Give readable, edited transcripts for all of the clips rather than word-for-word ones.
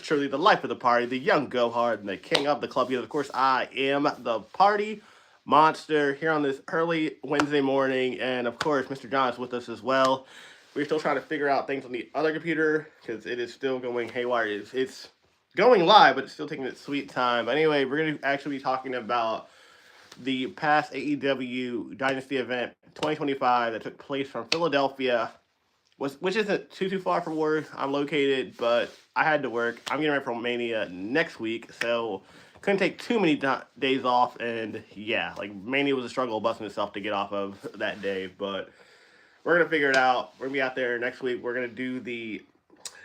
truly the life of the party, the young Gohard, and the king of the club. Because of course, I am the party monster here on this early Wednesday morning, and of course, Mr. John is with us as well. We're still trying to figure out things on the other computer because it is still going haywire. It's going live, but it's still taking its sweet time. But anyway, we're going to actually be talking about the past AEW Dynasty event 2025 that took place from Philadelphia, which isn't too far from where I'm located, but I had to work. I'm getting ready for Mania next week, so couldn't take too many days off, and yeah, like Mania was a struggle busting itself to get off of that day, but we're gonna figure it out. We're gonna be out there next week. We're gonna do the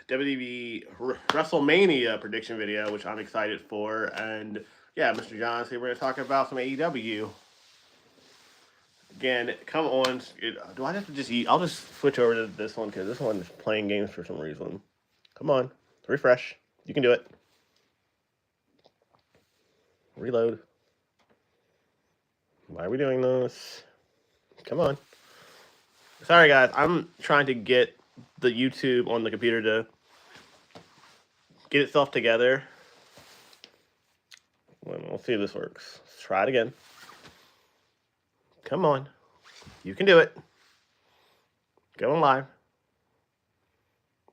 WWE WrestleMania prediction video, which I'm excited for, and yeah, Mr. John, so we're gonna talk about some AEW. Again, come on. Do I have to just eat? I'll just switch over to this one because this one is playing games for some reason. Come on. Refresh. You can do it. Reload. Why are we doing this? Come on. Sorry, guys. I'm trying to get the YouTube on the computer to get itself together. We'll see if this works. Let's try it again. Come on. You can do it. Going live.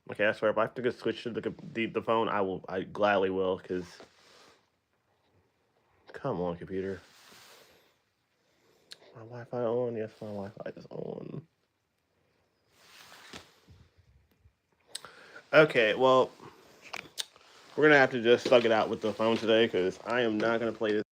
Okay, I swear, if I have to go switch to the phone, I gladly will, because... Come on, computer. My Wi-Fi on? Yes, my Wi-Fi is on. Okay, well, we're going to have to just slug it out with the phone today, because I am not going to play this.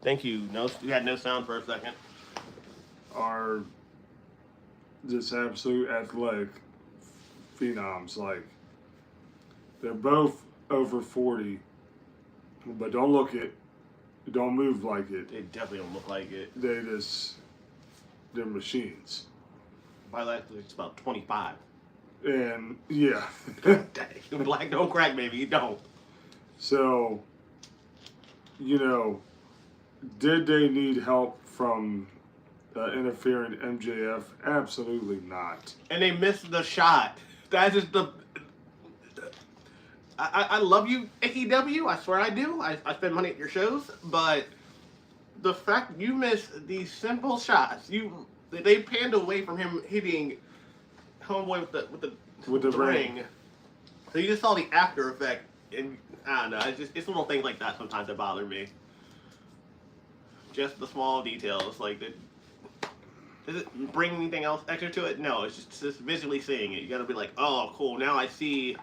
Thank you. No, you had no sound for a second. are just absolute athletic phenoms. Like, they're both over 40, but don't look it. Don't move like it. They definitely don't look like it. They're machines. By that, it's about 25. And yeah. Dang, black don't crack, baby. You don't. So, did they need help from interfering MJF? Absolutely not. And they missed the shot. That's just the. I love you, AEW. I swear I do. I spend money at your shows, but the fact you miss these simple shots, they panned away from him hitting homeboy with the ring. So you just saw the after effect, and I don't know. It's little things like that sometimes that bother me. Just the small details, like does it bring anything else extra to it? No, it's just visually seeing it. You gotta be like, oh, cool. Now I see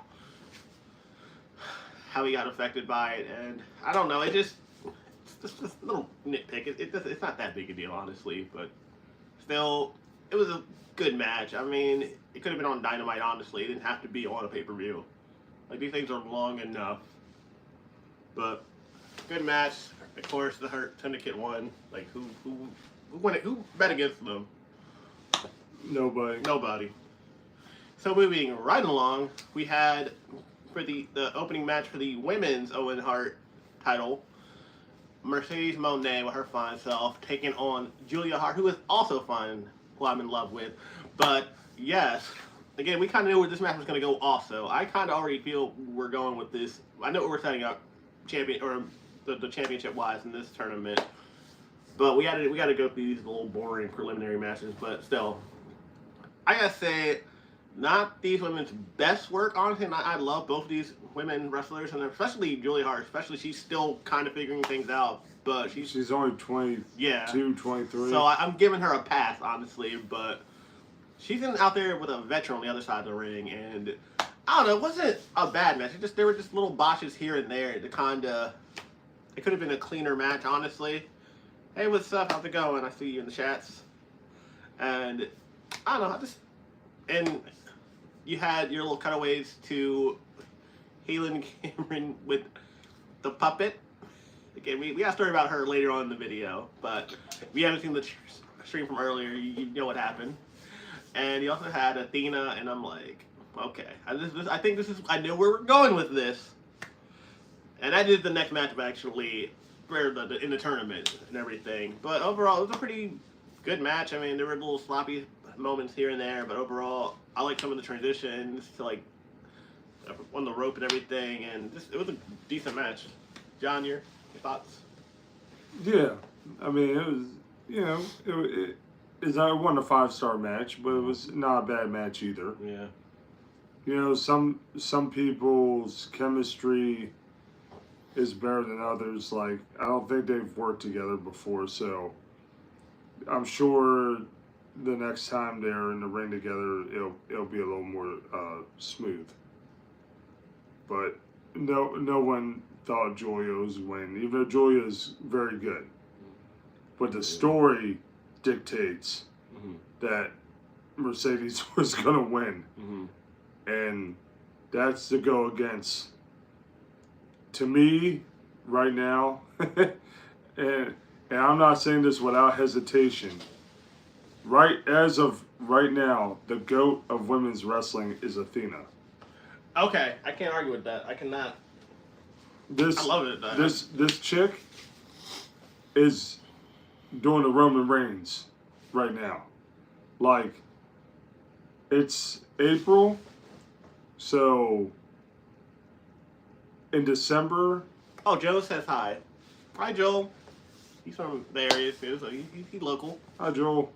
how he got affected by it, and I don't know. It's just a little nitpick. It's not that big a deal, honestly, but still, it was a good match. I mean, it could have been on Dynamite. Honestly, it didn't have to be on a pay-per-view. Like, these things are long enough, but good match. Of course, the Hurt Syndicate won. Like, who won it? Who bet against them? Nobody. So moving right along, we had for the opening match for the women's Owen Hart title, Mercedes Moné with her fine self taking on Julia Hart, who is also fine, who I'm in love with. But yes, again, we kind of knew where this match was going to go. Also, I kind of already feel we're going with this. I know we're setting up the championship wise in this tournament, but we got to go through these little boring preliminary matches. But still, I gotta say, not these women's best work, honestly. And I love both of these women wrestlers, and especially Julia Hart. Especially, she's still kind of figuring things out, but she's only 22, 23. So I'm giving her a pass, honestly. But she's out there with a veteran on the other side of the ring, and I don't know. It wasn't a bad match. There were just little botches here and there. It could have been a cleaner match, honestly. Hey, what's up? How's it going? I see you in the chats. And I don't know. And you had your little cutaways to Helen Cameron with the puppet. Again, we got a story about her later on in the video, but if you haven't seen the stream from earlier, you know what happened. And you also had Athena, and I'm like, okay, I know where we're going with this. And I did the next matchup actually for in the tournament and everything. But overall, it was a pretty good match. I mean, there were little sloppy moments here and there, but overall, I like some of the transitions to like on the rope and everything, and it was a decent match. John, your thoughts? Yeah, I mean, it was, it wasn't a 5-star match, but it was not a bad match either. Yeah. Some people's chemistry is better than others. Like, I don't think they've worked together before, so I'm sure the next time they're in the ring together, it'll be a little more smooth. But no one thought Julia was winning, even though Julia is very good. But the story dictates that Mercedes was going to win. And that's to go against, to me, right now, and I'm not saying this without hesitation, as of right now, the GOAT of women's wrestling is Athena. Okay, I can't argue with that. I cannot. I love it. This chick is doing the Roman Reigns right now. Like, it's April, so in December. Oh, Joe says hi. Hi, Joel. He's from the area too, so he's local. Hi, Joel.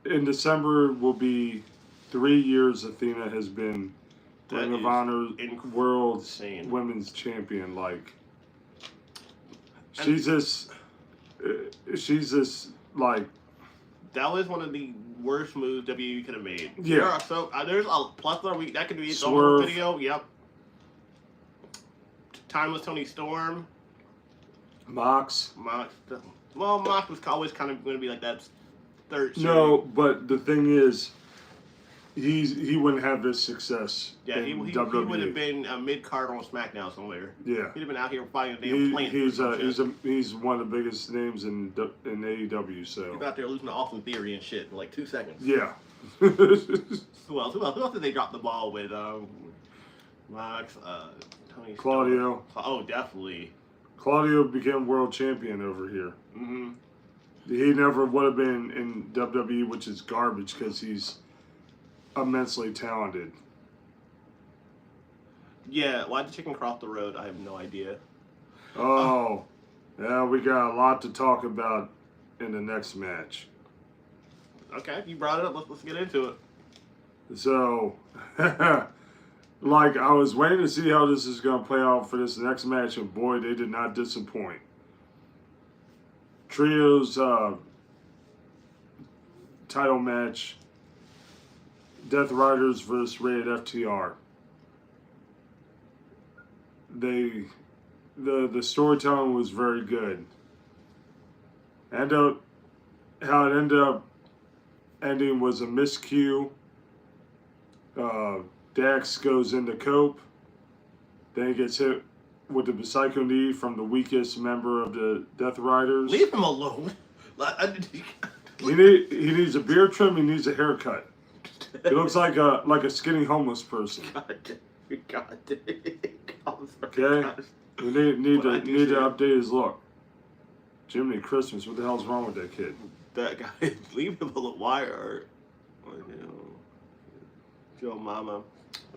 In December will be 3 years Athena has been Ring of Honor World Women's Champion. Like, she's just like. That was one of the worst moves WWE could have made. Yeah. There's a plethora. That could be its Swerve. own video. Yep. Timeless Tony Storm. Mox. Mox was always kind of going to be like that third string. No, but the thing is, he wouldn't have this success. Yeah, he WWE. would have been a mid-card on SmackDown somewhere. Yeah, he'd have been out here fighting a damn plant. He's one of the biggest names in AEW. So he's out there losing to Austin Theory and shit in like 2 seconds. Yeah. Who else did they drop the ball with? Mox, Tony Claudio. Oh, definitely. Claudio became world champion over here. Mm-hmm. He never would have been in WWE, which is garbage because he's immensely talented. Yeah, why the chicken cross the road? I have no idea. Oh, yeah, we got a lot to talk about in the next match. Okay, you brought it up. Let's get into it. So, like, I was waiting to see how this is going to play out for this next match, and boy, they did not disappoint. Trios title match. Death Riders versus Rated FTR. The storytelling was very good. And how it ended up ending was a miscue. Dax goes into Cope. Then he gets hit with the Psycho knee from the weakest member of the Death Riders. Leave him alone. He needs a beard trim. He needs a haircut. He looks like a skinny homeless person. God. Okay, we need to update his look. Jiminy Christmas, what the hell's wrong with that kid? That guy, leave him alone. Why are Joe Mama?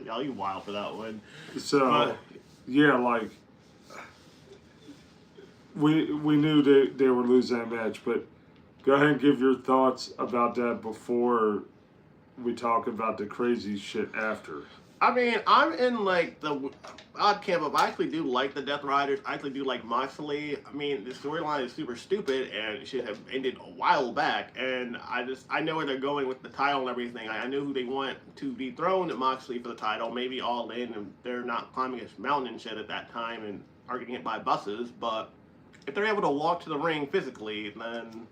Y'all, you wild for that one. So, yeah, like we knew they were losing that match, but go ahead and give your thoughts about that before we talk about the crazy shit after. I mean, I'm in like the odd camp of I actually do like the Death Riders. I actually do like Moxley. I mean, the storyline is super stupid and it should have ended a while back. And I know where they're going with the title and everything. I know who they want to dethrone Moxley for the title. Maybe All In, and they're not climbing this mountain and shit at that time and are getting hit by buses. But if they're able to walk to the ring physically, then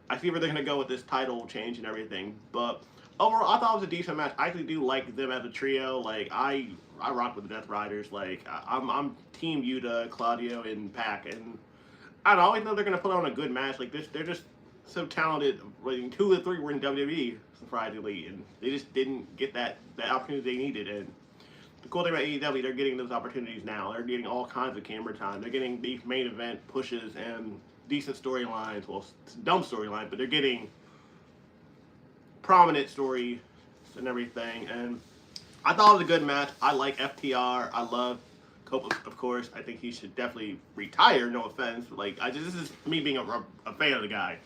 I see where they're going to go with this title change and everything. But overall, I thought it was a decent match. I actually do like them as a trio. Like, I rock with the Death Riders. Like, I'm Team Yuta, Claudio, and Pac. And I don't know, I always know they're going to put on a good match. Like, they're just so talented. Like, 2 of the 3 were in WWE, surprisingly. And they just didn't get that opportunity they needed. And the cool thing about AEW, they're getting those opportunities now. They're getting all kinds of camera time. They're getting these main event pushes and decent storylines. Well, dumb storylines, but they're getting prominent story and everything. And I thought it was a good match. I like FTR. I love Cope, of course. I think he should definitely retire. No offense. Like, this is me being a fan of the guy.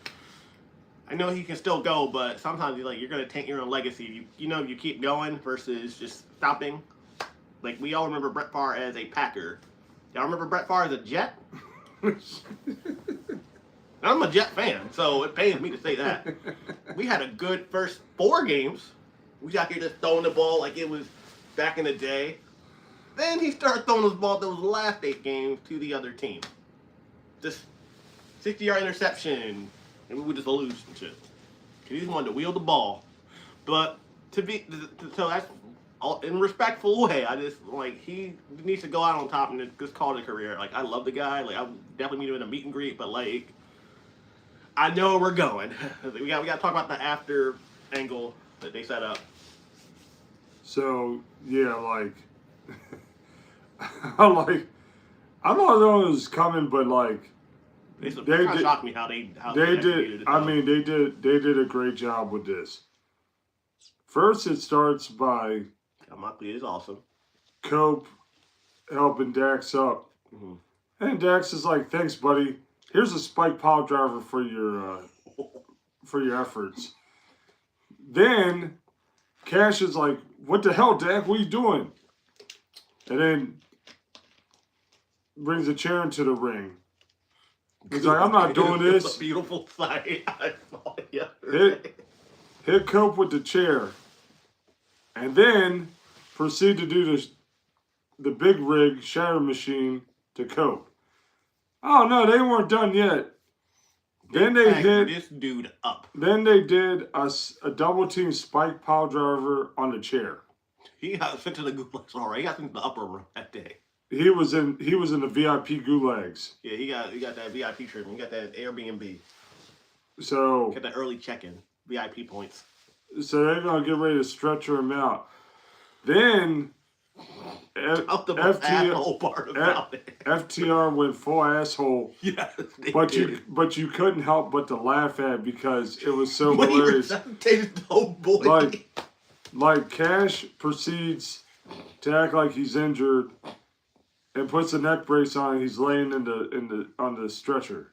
I know he can still go, but sometimes you're gonna tank your own legacy. You keep going versus just stopping. Like, we all remember Brett Favre as a Packer. Y'all remember Brett Favre as a Jet? I'm a Jet fan, so it pains me to say that. We had a good first 4 games. We got here just throwing the ball like it was back in the day. Then he started throwing those ball those last 8 games to the other team. Just 60-yard interception, and we would just lose and shit. He just wanted to wield the ball. But so that's all in a respectful way. I just he needs to go out on top and just call it a career. Like, I love the guy. Like, I definitely meet him in a meet and greet, but I know where we're going. We got to talk about the after angle that they set up. So yeah, I'm not knowing it was coming, but they kind of shocked me how they did. I mean, they did a great job with this. First, it starts by Moxley is awesome. Cope helping Dax up, and Dax is like, "Thanks, buddy. Here's a spike pile driver for your efforts." Then Cash is like, "What the hell, Dak? What are you doing?" And then brings a chair into the ring. He's like, "I'm not doing this." It's a beautiful sight. I saw it Hit Cope with the chair, and then proceed to do the big rig shatter machine to Cope. Oh no, they weren't done yet. Then they hit this dude up. Then they did a double team spike pile driver on the chair. He got sent to the gulags already. He got sent to the upper room that day. He was in the VIP gulags. Yeah, he got that VIP treatment. He got that Airbnb. So got that early check-in VIP points. So they're gonna get ready to stretcher him out. Then the most asshole part about it. FTR went full asshole. Yes, but you couldn't help but to laugh at because it was so hilarious. Like Cash proceeds to act like he's injured and puts a neck brace on and he's laying on the stretcher.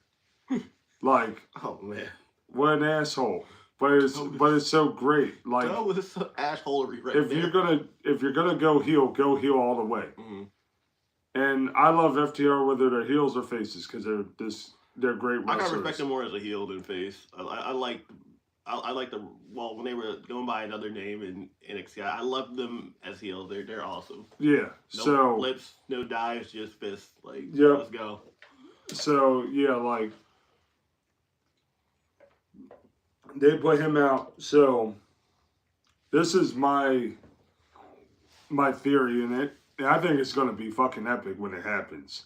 Like, oh man, what an asshole. But it's so great. Like, that was some assholery right if there. If you're gonna go heel all the way. Mm-hmm. And I love FTR whether they're heels or faces because they're great wrestlers. I gotta respect them more as a heel than face. I like when they were going by another name in NXT. I love them as heels. They're awesome. Yeah. No flips, no dives, just fists. Like, let's go. So yeah, like they put him out. So this is my theory in it. And I think it's gonna be fucking epic when it happens.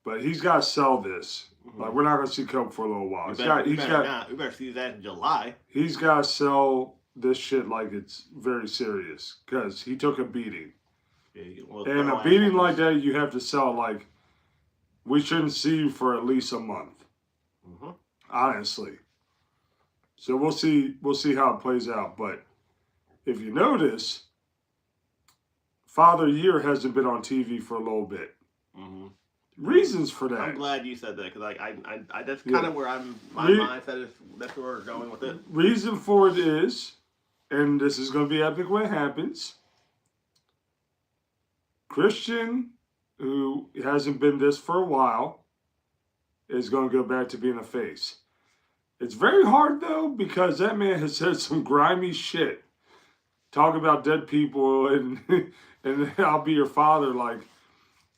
But he's got to sell this. Mm-hmm. Like, we're not going to see Coke for a little while. We better see that in July. He's got to sell this shit like it's very serious because he took a beating. Yeah, and a beating like that, you have to sell like, we shouldn't see you for at least a month. Mm-hmm. Honestly. So we'll see how it plays out. But if you notice, Father Year hasn't been on TV for a little bit. Mm-hmm. Reasons for that. I'm glad you said that because I that's kind of where my mindset is. That's where we're going with it. Reason for it is, and this is going to be epic when it happens. Christian, who hasn't been this for a while, is going to go back to being a face. It's very hard though because that man has said some grimy shit. Talk about dead people and I'll be your father. Like,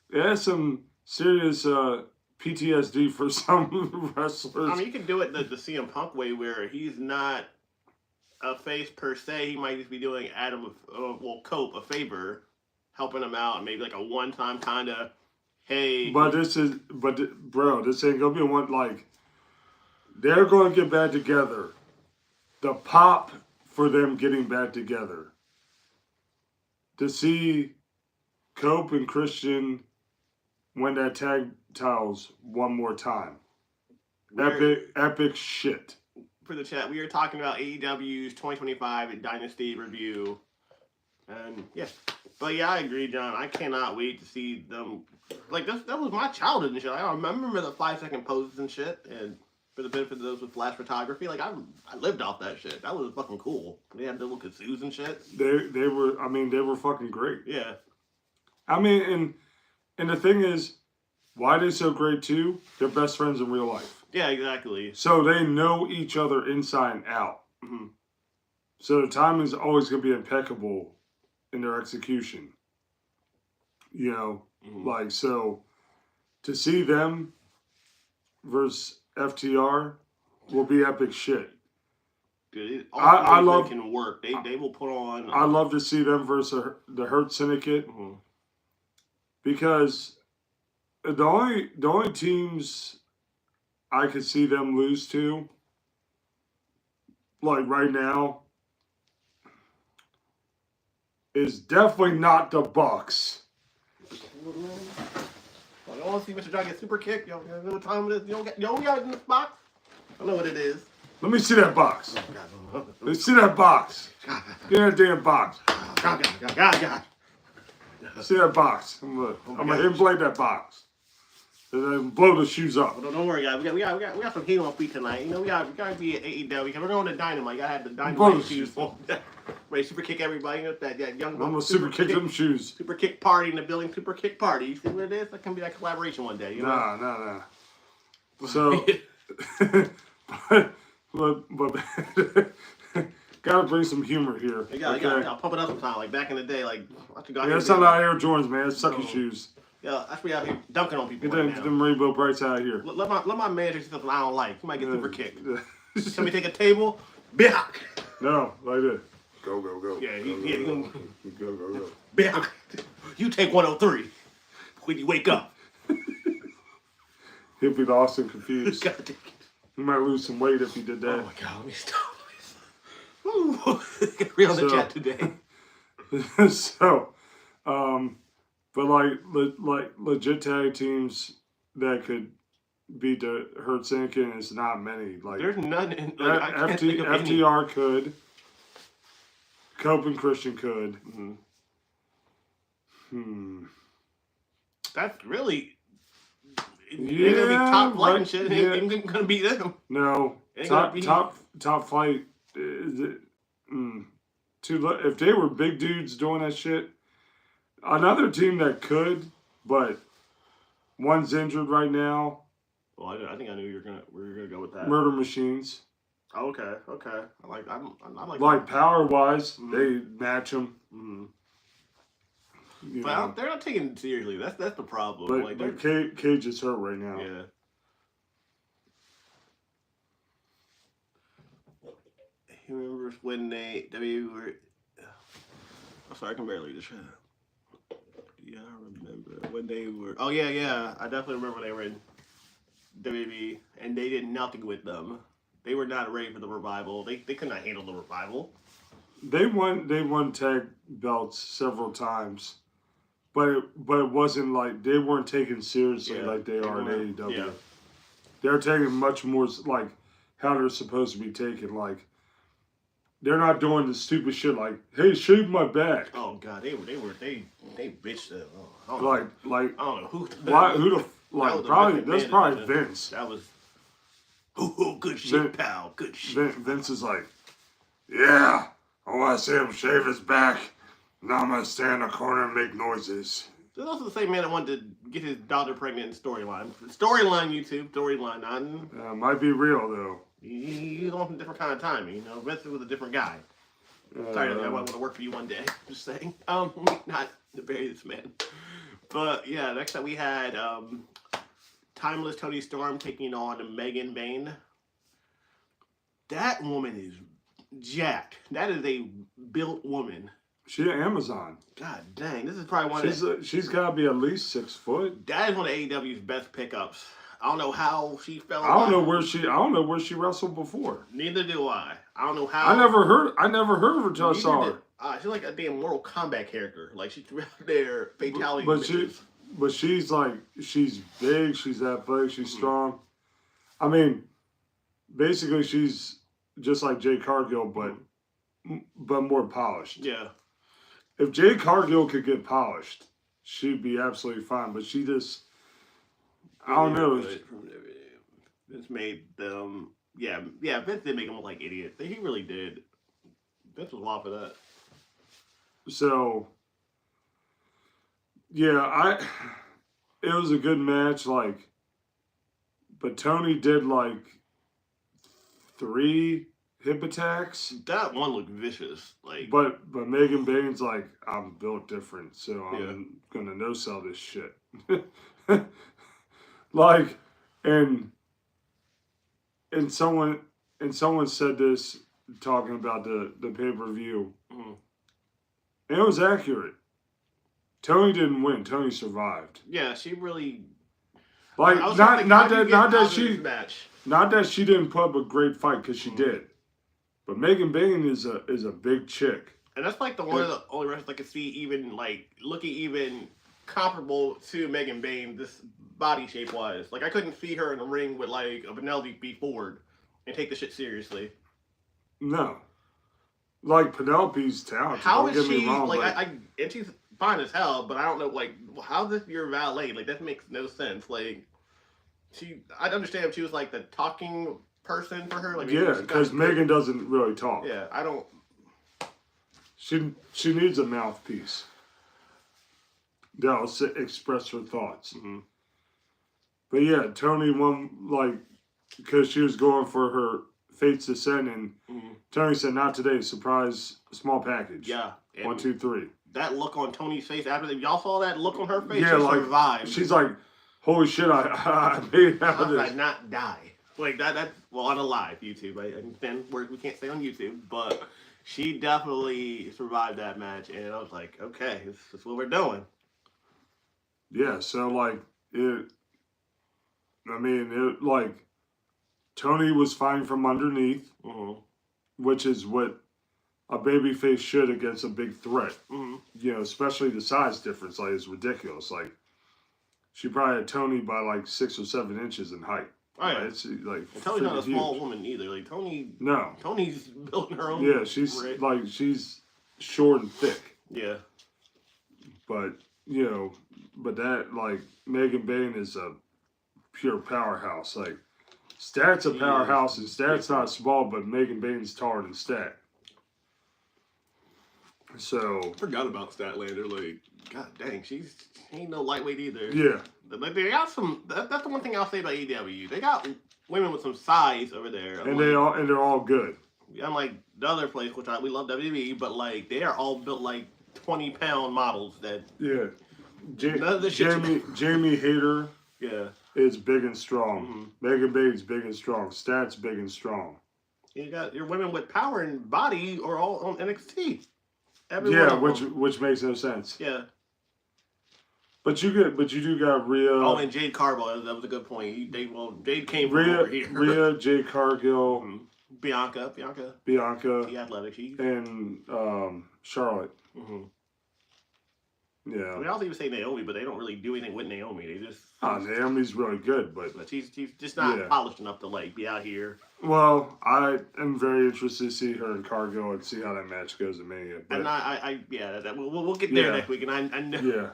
there's some serious PTSD for some wrestlers. I mean, you can do it the CM Punk way where he's not a face per se. He might just be doing Cope a favor, helping him out, maybe like a one-time kind of, hey. Bro, this ain't gonna be one, like, they're going to get back together. The pop for them getting back together. To see Cope and Christian win that tag titles one more time. Epic shit. For the chat, we are talking about AEW's 2025 Dynasty review. And yes. But yeah, I agree, John. I cannot wait to see them. Like, that was my childhood and shit. I remember the 5-second poses and shit. And for the benefit of those with flash photography, like, I lived off that shit. That was fucking cool. They had the little kazoos and shit. They were fucking great. Yeah. I mean, and the thing is, why they're so great too, they're best friends in real life. Yeah, exactly. So they know each other inside and out. Mm-hmm. So the timing is always going to be impeccable in their execution. You know, like, so to see them versus FTR will be epic shit. Dude, I love can work. They will put on. I love to see them versus the Hurt Syndicate because the only teams I could see them lose to, like right now, is definitely not the Bucks. I want to see Mr. John get super kicked. You know what time it is? You don't got it in this box? I know what it is. Let me see that box. Let me see that box. Get that damn box. God. See that box. I'm gonna hit and blade that box. And then blow the shoes up. Well, don't worry, guys. We got some heat on feet tonight. You know, we gotta be at AEW because we're going to Dynamite. You gotta have the Dynamite shoes on. Ready to super kick everybody. You know, that young. I'm gonna super kick them shoes. Super kick party in the building. Super kick party. You see what it is? That can be that collaboration one day. You know? Nah. So, but gotta bring some humor here. You gotta pump it up sometime. Like back in the day, like it's not Air Jordans, man. It's sucky shoes. You Yeah, that's me out here dunking on people Get right them, now. them rainbow brights out of here. Let my manager see something I don't like. He might get super kicked. Tell me take a table. Biak. No, like this. Go. Yeah, Go. Biak. You take 103 when you wake up. He'll be lost and confused. God dang it. He might lose some weight if he did Oh that. my God, let me stop. Get real on the chat today. So, but like legit tag teams that could beat the Hurt Sinkin is not many. Like There's none. I can't think of any. FTR could. Cope and Christian could. That's really. They're gonna be top flight and shit. Yeah. Ain't gonna beat them. No, top flight. Is it? If they were big dudes doing that shit, another team that could, but one's injured right now. Well, I think I knew we were gonna go with that. Murder Machines. Oh, okay. I like Like power wise, they match them. But they're not taking it seriously. That's the problem. But Cage is hurt right now. Yeah. He remembers when they were. I'm sorry, I can barely read the chat. Yeah, I remember when they were. Oh yeah. I definitely remember when they were in WWE and they did nothing with them. They were not ready for the revival. They could not handle the revival. They won tag belts several times, but it wasn't like they weren't taken seriously like they are in AEW. Yeah. They're taken much more like how they're supposed to be taken. Like they're not doing the stupid shit like, hey, shave my back. Oh God, they bitched them. Oh, like I don't know who. Who the like probably that's probably Vince. That was. Ooh, good shit, pal. Good shit. Vince is like, yeah, I want to see him shave his back. Now I'm going to stand in the corner and make noises. There's also the same man that wanted to get his daughter pregnant in storyline. Storyline, YouTube. Storyline. Might be real, though. He's on a different kind of timing. You know, Vince was a different guy. Sorry, I want to work for you one day. Just saying. Not to bury this man. But, yeah, next time we had... Timeless Tony Storm taking on Megan Bayne. That woman is jacked. That is a built woman. She's Amazon. God dang, this is probably one she's got to be at least 6 foot. That is one of AEW's best pickups. I don't know how she fell. I don't know where she wrestled before. Neither do I. I don't know how. I never heard of her until I saw her. She's like a damn Mortal Kombat character. Like she's their fatality. But she's big, she's athletic, she's strong. I mean, basically she's just like Jade Cargill, but more polished. Yeah. If Jade Cargill could get polished, she'd be absolutely fine. But she just, I don't know. Vince made them, yeah. Vince did make them look like idiots. He really did. Vince was wild for that. So. Yeah, it was a good match, but Tony did 3 hip attacks. That one looked vicious, But Megan Bayne's like, I'm built different, so I'm gonna no sell this shit. and someone said this talking about the pay-per-view, and it was accurate. Tony didn't win. Tony survived. Yeah, she really not that she didn't put up a great fight because she did, but Megan Bayne is a big chick. And that's one of the only wrestlers I could see even looking even comparable to Megan Bayne. This body shape wise, I couldn't see her in the ring with a Penelope B. Ford and take the shit seriously. No, Penelope's talented. How is she? And she's fine as hell, but I don't know, how is this your valet? That makes no sense. I understand if she was the talking person for her. Because Megan doesn't really talk. Yeah, I don't. She needs a mouthpiece that'll express her thoughts. Mm-hmm. But yeah, Tony won because she was going for her Fate's Descent, and Tony said, "Not today. Surprise, small package." Yeah. 1, 2, 3. that look on Tony's face after y'all saw that look on her face, Yeah, she like survived. she's like, holy shit, I made it out of this. I not die. Like that's well on a live YouTube. I understand we can't stay on YouTube, but she definitely survived that match, and I was like, okay, this is what we're doing. Yeah, so like like Tony was fighting from underneath, which is what a babyface should against a big threat. You know, especially the size difference, like, is ridiculous. Like, she probably had Tony by like 6 or 7 inches in height. Oh yeah, it's like and Tony's not a small woman either. Like Tony's building her own. Yeah, she's short and thick. Yeah, but but that, like, Megan Bain is a pure powerhouse. Like, Stat's a powerhouse, and Stat's not small, but Megan Bain's taller than Stat. So I forgot about Statlander. Like, god dang, she ain't no lightweight either. Yeah, like they got some. That's the one thing I'll say about AEW. They got women with some size over there, and they're all good. Unlike the other place, which we love WWE, but like they are all built like 20-pound models. That Jamie Hayter. Yeah. Is big and strong. Megan Bain's big and strong. Stat's big and strong. You got your women with power and body are all on NXT. Which makes no sense. Yeah. But you do got Rhea. Oh, and Jade Cargill. That was a good point. Jade came from over here. Rhea, Jade Cargill, Bianca, the athletic chief, and Charlotte. Yeah. I mean, I was even say Naomi, but they don't really do anything with Naomi. They just. Naomi's really good, but she's just not polished enough to like be out here. Well, I am very interested to see her in Cargill and see how that match goes at Mania. But, and we'll get there next week, and I know. Yeah,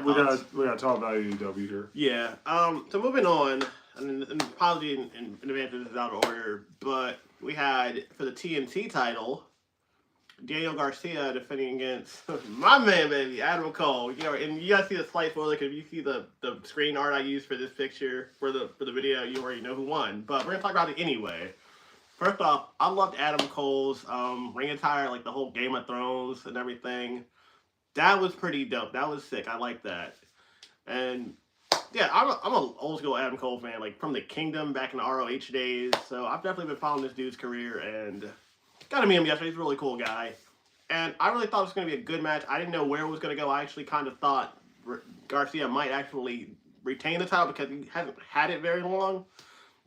we got to talk about AEW here. Yeah. So moving on, and apology in advance if this is out of order, but we had for the TNT title. Daniel Garcia defending against my man, baby, Adam Cole. You know, and you guys see the slight spoiler because you see the screen art I used for this picture for the video. You already know who won, but we're gonna talk about it anyway. First off, I loved Adam Cole's ring attire, like the whole Game of Thrones and everything. That was pretty dope. That was sick. I like that. And yeah, I'm an old school Adam Cole fan, like from the Kingdom back in the ROH days. So I've definitely been following this dude's career and. Got to meet him yesterday. He's a really cool guy. And I really thought it was going to be a good match. I didn't know where it was going to go. I actually kind of thought Garcia might actually retain the title because he hasn't had it very long.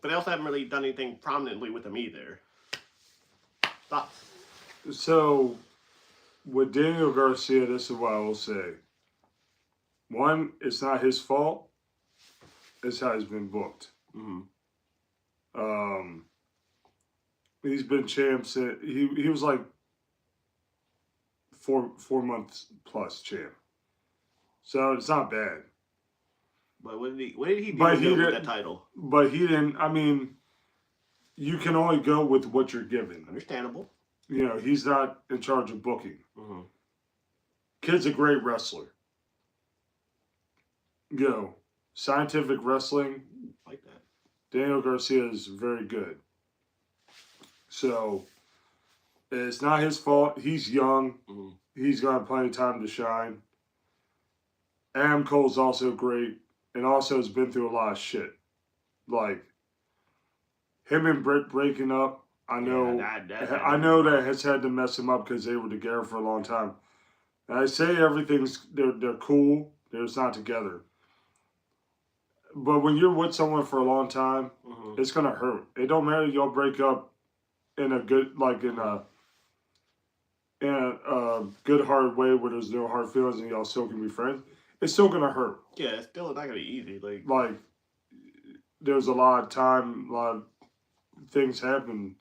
But they also haven't really done anything prominently with him either. Thoughts? So, with Daniel Garcia, this is what I will say. One, it's not his fault. It's how he's been booked. He's been champ since he was like 4 months plus champ, so it's not bad. But what did he do with that title? But he didn't. I mean, you can only go with what you're given. Understandable. You know, he's not in charge of booking. Kid's a great wrestler. You know, scientific wrestling. Like that. Daniel Garcia is very good. So, it's not his fault. He's young. He's got plenty of time to shine. Adam Cole's also great. And also has been through a lot of shit. Like, him and Britt breaking up, I know that has had to mess him up because they were together for a long time. And I say they're cool. They're just not together. But when you're with someone for a long time, it's going to hurt. It don't matter if y'all break up in a good, like in a good hard way where there's no hard feelings and y'all still can be friends, it's still gonna hurt. Yeah, it's still not gonna be easy. Like there's a lot of time, a lot of things happen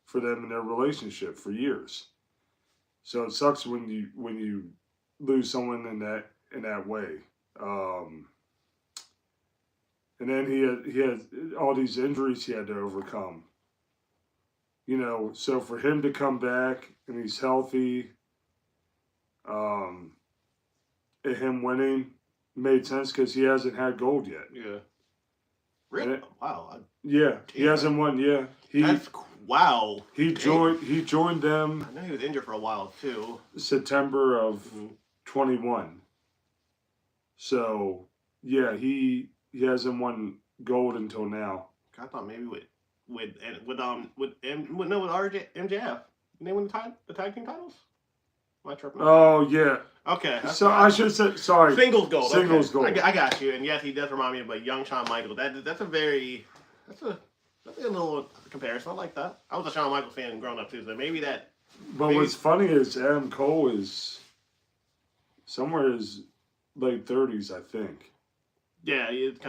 for them in their relationship for years. So it sucks when you lose someone in that way. And then he had all these injuries he had to overcome. You know, so for him to come back and he's healthy, and him winning made sense because he hasn't had gold yet. Yeah. Really? Wow. He hasn't won. Yeah. Wow. He joined them. I know he was injured for a while too. September of 21. So yeah, he hasn't won gold until now. I thought maybe with RJ MJF. They win the tag team titles. Am I tripping? Oh yeah. Okay. So I should say sorry. Singles gold. Singles okay. gold. I got you. And yes, he does remind me of a young Shawn Michaels. That's a little comparison. I like that. I was a Shawn Michaels fan growing up too, so maybe that. But what's funny is Adam Cole is somewhere in his late 30s, I think. Yeah, he is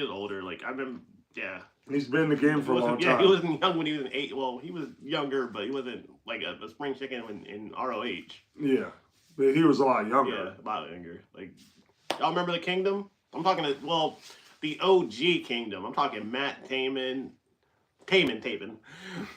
older. Like I remember. Yeah. He's been in the game for a long time. Yeah, he wasn't young when he was in 8. Well, he was younger, but he wasn't like a spring chicken in ROH. Yeah, but he was a lot younger. Yeah, a lot younger. Like, y'all remember the Kingdom? I'm talking the OG Kingdom. I'm talking Matt Taven,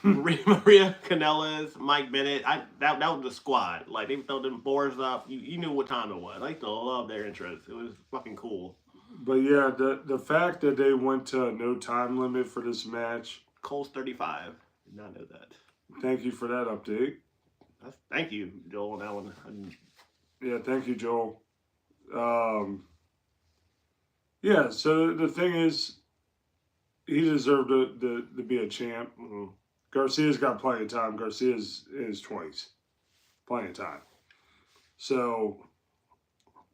Maria Kanellis, Mike Bennett. That was the squad. Like they throw them boards up. You knew what time it was. I used to love their interest. It was fucking cool. But yeah, the fact that they went to no time limit for this match. Cole's 35. Did not know that. Thank you for that update. Thank you, Joel, on that one. Yeah, thank you, Joel. Yeah, so the thing is, he deserved to be a champ. Mm-hmm. Garcia's got plenty of time. Garcia's in his 20s. Plenty of time. So,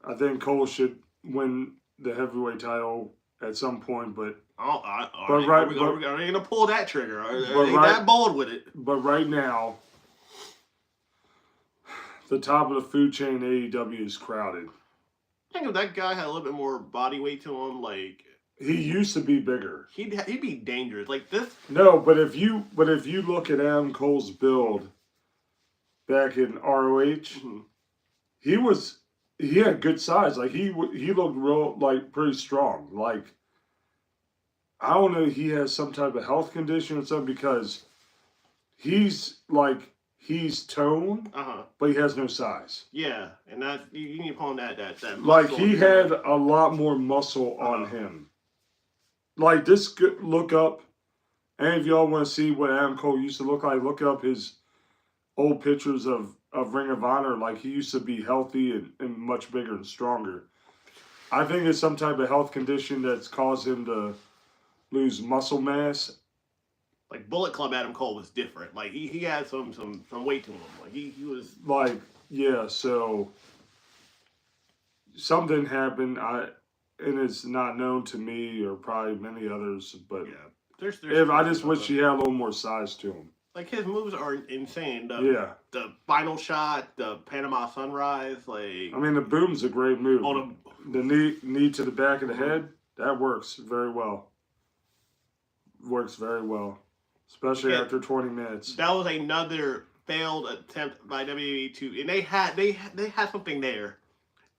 I think Cole should win the heavyweight title at some point, but... Are they going to pull that trigger? Are they that bold with it? But right now, the top of the food chain AEW is crowded. I think if that guy had a little bit more body weight to him, like... He used to be bigger. He'd be dangerous. Like this... No, but if you look at Adam Cole's build back in ROH, he had good size. Like he looked real, like pretty strong. Like I don't know, he has some type of health condition or something because he's toned, but he has no size. Yeah, and that you need to pull on that like he had a lot more muscle on him. Like this, look up. Any of y'all want to see what Adam Cole used to look like? Look up his old pictures of Ring of Honor. Like he used to be healthy and much bigger and stronger. I think it's some type of health condition that's caused him to lose muscle mass. Like Bullet Club Adam Cole was different. Like he had some weight to him. Like he was like, yeah, so something happened. And it's not known to me or probably many others, but yeah. I just wish he had a little more size to him. Like his moves are insane. The final shot, the Panama Sunrise, like I mean the boom's a great move. The knee to the back of the head, that works very well. Works very well. Especially after 20 minutes. That was another failed attempt by WWE and they had something there.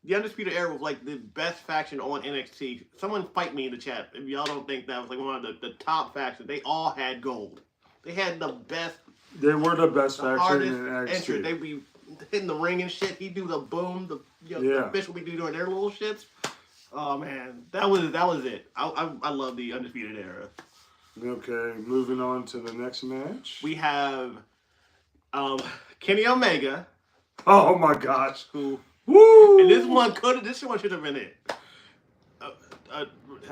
The Undisputed Era was like the best faction on NXT. Someone fight me in the chat if y'all don't think that was like one of the top factions. They all had gold. They had the best. They were the best faction in NXT. Entry. They be hitting the ring and shit. He do the boom. The official be doing their little shits. Oh man, that was it. I love the Undisputed Era. Okay, moving on to the next match. We have Kenny Omega. Oh my gosh! Who? Woo! And this one should have been it.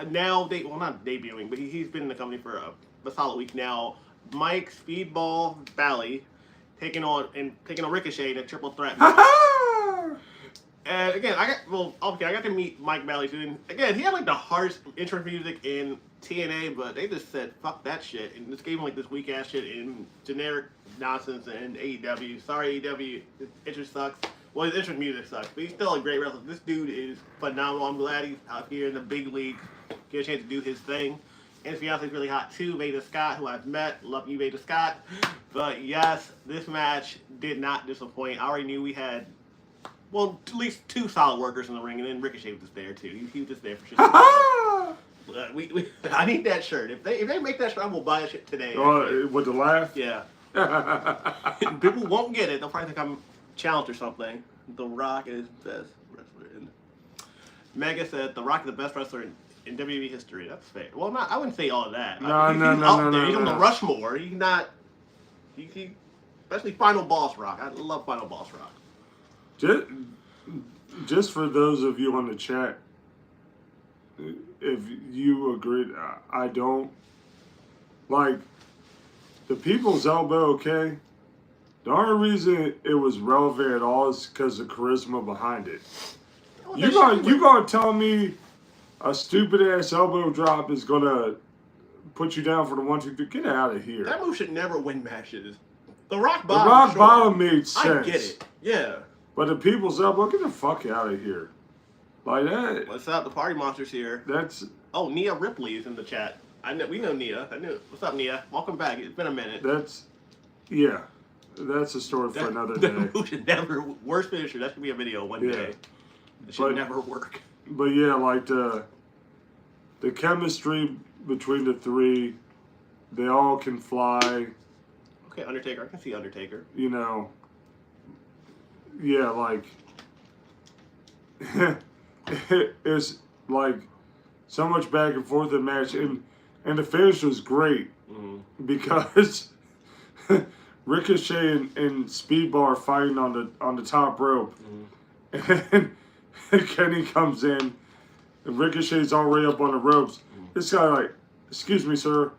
Now not debuting, but he's been in the company for a solid week now. Mike Speedball Bally taking on Ricochet in a triple threat match. And again, I got to meet Mike Bally too. And again, he had like the hardest intro music in TNA, but they just said fuck that shit and just gave him like this weak ass shit in generic nonsense and AEW. Sorry AEW, his intro sucks. Well, his intro music sucks, but he's still a great wrestler. This dude is phenomenal. I'm glad he's out here in the big league, get a chance to do his thing. And his fiance is really hot too, Veda Scott, who I've met. Love you, Veda Scott. But yes, this match did not disappoint. I already knew we had, well, at least 2 solid workers in the ring, and then Ricochet was just there too. He was just there for sure. I need that shirt. If they make that shirt, I will buy a shirt today. With the laugh? Yeah. People won't get it. They'll probably think I'm challenged or something. The Rock is best wrestler. Mega said The Rock is the best wrestler in WWE history. That's fair. Well, I wouldn't say all of that. No. He's on the Rushmore. He's not. Especially Final Boss Rock. I love Final Boss Rock. Just for those of you on the chat, if you agree, I don't like the People's Elbow. Okay, the only reason it was relevant at all is because of charisma behind it. Oh, You gonna tell me a stupid ass elbow drop is gonna put you down for the 1-2-3? Get out of here. That move should never win matches. The Rock The Bottom. Rock Bottom made sense. I get it. Yeah. But the People's Elbow, get the fuck out of here. Like that. What's up? The Party Monster's here. That's. Oh, Nia Ripley is in the chat. We know Nia. What's up, Nia? Welcome back. It's been a minute. Yeah. That's a story for another day. That should never. Worst finisher. That should be a video one day. It should never work. But yeah, like the chemistry between the three, they all can fly. Okay, Undertaker. I can see Undertaker. You know. Yeah, like. It's like so much back and forth in the match, and the finish was great because Ricochet and Speedball are fighting on the top rope, and Kenny comes in, and Ricochet's already up on the ropes. This guy like, excuse me, sir,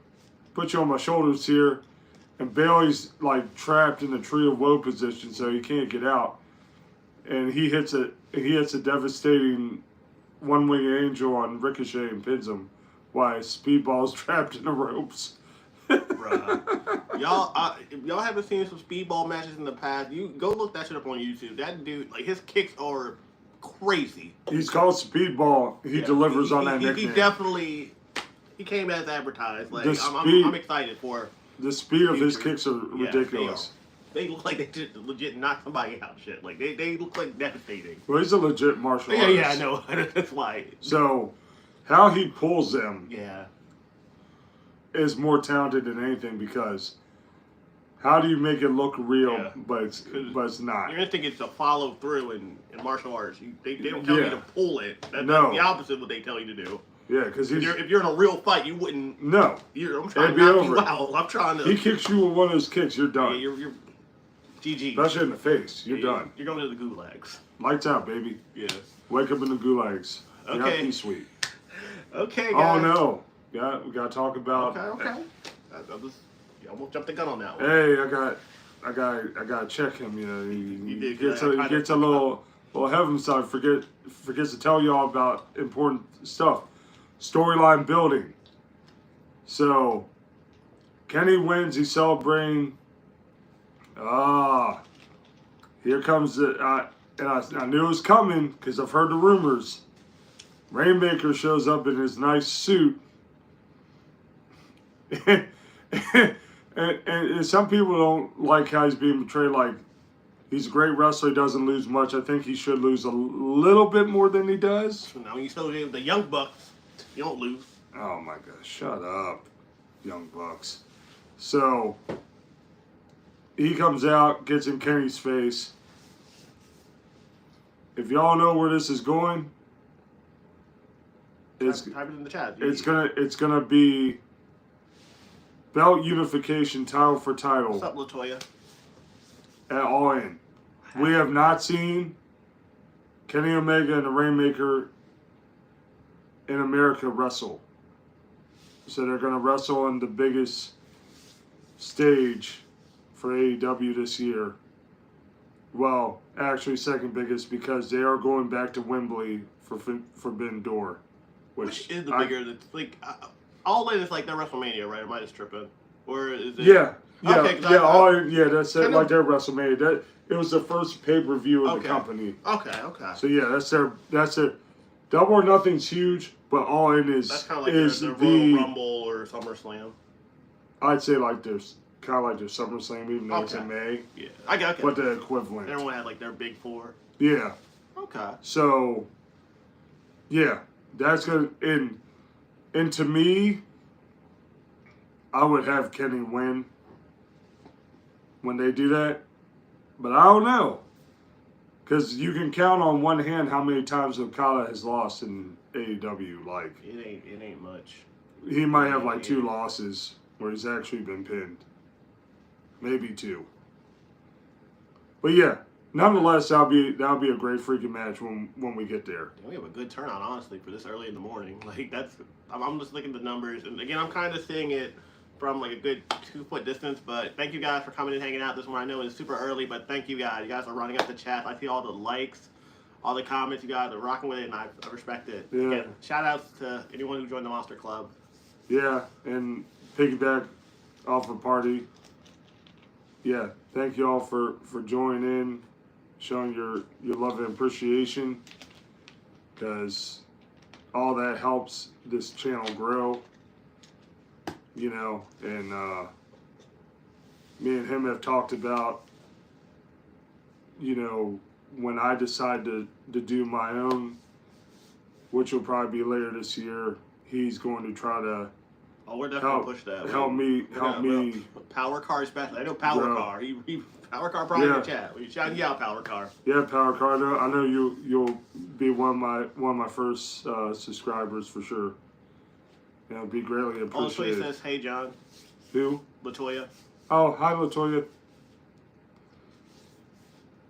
put you on my shoulders here, and Bailey's like trapped in the tree of woe position, so he can't get out, and he hits a devastating one-wing angel on Ricochet and pins him, while Speedball's trapped in the ropes. Bruh. If y'all haven't seen some Speedball matches in the past, you go look that shit up on YouTube. That dude, like, his kicks are crazy. He's called Speedball. He delivers on that nickname. He came as advertised. Like, I'm excited for. The speed of his kicks are ridiculous. They look like they just legit knock somebody out. Shit, like they look like devastating. Well, he's a legit martial artist. Yeah, I know. That's why. So, how he pulls them, is more talented than anything, because how do you make it look real, but it's not? You're gonna think it's a follow through in martial arts. They don't tell you to pull it. That's the opposite of what they tell you to do. Yeah, because if you're in a real fight, you wouldn't. No, I'm trying to knock you out. I'm trying to. He kicks you with one of those kicks, you're done. Yeah, you're GG. Especially in the face, you're done. You're going to the gulags. Lights out, baby. Yeah. Wake up in the gulags. Okay. Be sweet. Okay, guys. Oh no, we got to talk about. Okay. You almost jumped the gun on that one. Hey, I got to check him. You know, he gets a little ahead of himself. Forgets to tell y'all about important stuff. Storyline building. So, Kenny wins. He's celebrating. Here comes and I knew it was coming because I've heard the rumors. Rainmaker shows up in his nice suit. and some people don't like how he's being portrayed. Like, he's a great wrestler. He doesn't lose much. I think he should lose a little bit more than he does. Now you still the Young Bucks. You don't lose. Oh my God! Shut up, Young Bucks. So he comes out, gets in Kenny's face. If y'all know where this is going, type it in the chat. It's gonna be belt unification, title for title. What's up, Latoya? At All In. We have not seen Kenny Omega and the Rainmaker in America wrestle. So they're going to wrestle on the biggest stage for AEW this year. Well, actually second biggest, because they are going back to Wembley for Forbidden Door. Which is the bigger, like, All In is like their WrestleMania, right? Am I just tripping? Or is it? Yeah. Okay, that's it, like their WrestleMania. It was the first pay-per-view of the company. Okay. So yeah, that's their Double or Nothing's huge, but All In is that's kind of like their Royal Rumble or SummerSlam. I'd say like there's kind of like their SummerSlam, even though it's in May. Yeah, I got but the equivalent. Everyone had like their big four. Yeah. Okay. So, yeah, that's gonna and to me, I would have Kenny win when they do that, but I don't know. Because you can count on one hand how many times Okada has lost in AEW. Like, it ain't much. He might have like 2 losses where he's actually been pinned. maybe 2. But yeah, nonetheless, that'll be a great freaking match when we get there. Yeah, we have a good turnout, honestly, for this early in the morning. Like I'm just looking at the numbers, and again, I'm kind of seeing it from like a good 2 foot distance. But thank you guys for coming and hanging out. This one I know is super early, but thank you guys. You guys are running up the chat. I see all the likes, all the comments. You guys are rocking with it, and I respect it. Yeah. Again, shout outs to anyone who joined the Monster Club. Yeah, and piggyback off of Party. Yeah, thank you all for joining in, showing your love and appreciation, because all that helps this channel grow. You know, and me and him have talked about, you know, when I decide to do my own, which will probably be later this year, he's going to try to we're definitely push that. help me. Power Car especially. I know Power Car. He Power Car probably in the chat. We shout you out, Power Car. Yeah, Power Car. I know you'll be one of my first subscribers for sure. Yeah, it'd be greatly appreciated. Latoya says, "Hey, John." Who? Latoya. Oh, hi, Latoya.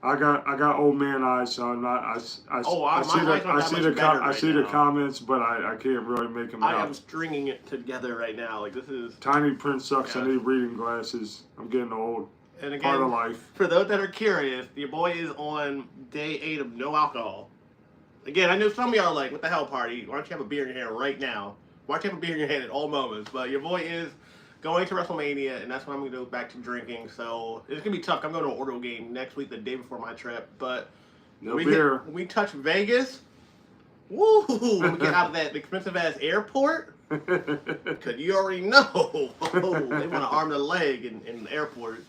I got old man eyes, so I'm not. I see the comments, but I can't really make them out. I am stringing it together right now. Like this is Tiny Print sucks. Yeah. I need reading glasses. I'm getting old. And again, part of life. For those that are curious, your boy is on day 8 of no alcohol. Again, I know some of y'all are like, "What the hell, Party? Why don't you have a beer in your hand right now? Why don't you have a beer in your hand at all moments?" But your boy is going to WrestleMania, and that's when I'm going to go back to drinking. So it's going to be tough. I'm going to an Ordo game next week, the day before my trip. But no beer. When we touch Vegas, woo! When we get out of that expensive-ass airport, because you already know, they want to arm the leg in the airport.